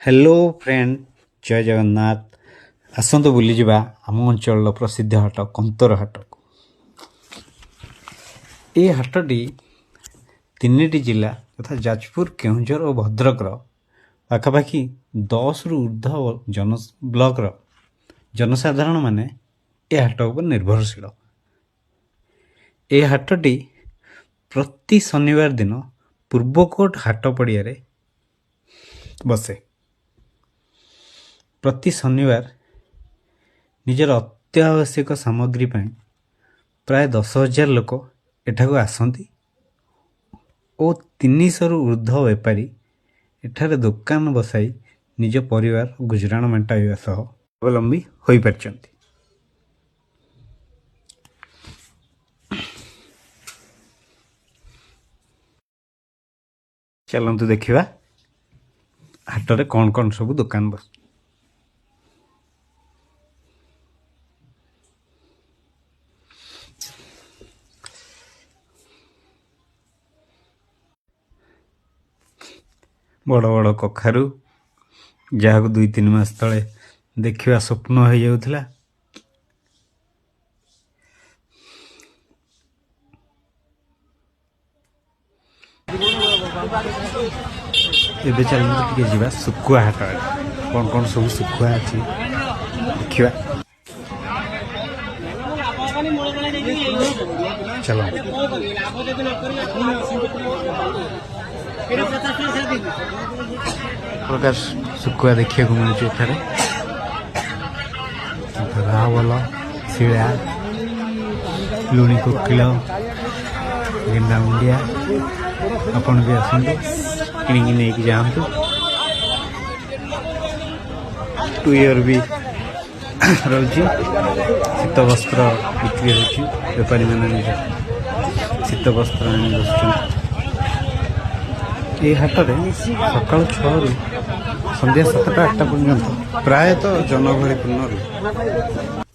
Hello friend, जय जगन्नाथ। आसतु बुली जावा आम अंचल प्रसिद्ध हाट कंतर हाट को। ये हाटटी तीन जिला तथा जाजपुर, केउंझर और भद्रक पाखापाखि 10 रु ऊर्ध्व जन ब्लॉक जनसाधारण माने ए हाट उपर निर्भरशील। ए हाटटी प्रति शनिवार दिन पूर्वकोट हाट पड़िया बसे। प्रति शनिवार निजर अत्यावश्यक सामग्री प्राय 10,000 लोक एठाକୁ आसନ୍ତି और 300 रु ऊर्ध्व बेपारी एठारे दुकान बसाई निज परिवार गुजराण मेंटाइवा सह अवलंबी होई पारछंती। चलंतु देखिबा हाटरे कौन कौन सब दुकान बस। बड़ बड़ कखारु जहाँ 2-3 मास तले देखा स्वप्न हो जाउथला, एबे चलते टिके जीवा सुकुआ हाट कौन कौन सब सुकुआ अच्छी देखा। चलो प्रकार सुकुआ देखा मिलूँ। रावल, शिला, लुणी कोकिल, गेंदा मुंडिया आपन भी आसतु कि नहीं जातु। टू इयर भी रही शीत वस्त्र बिक्री होपारी मैंने शीत वस्त्र आनी बस। ये हाटरे सकाल 6 रु संध्या 7टा 8टा पर्यंत प्रायतः जनगहली पूर्ण।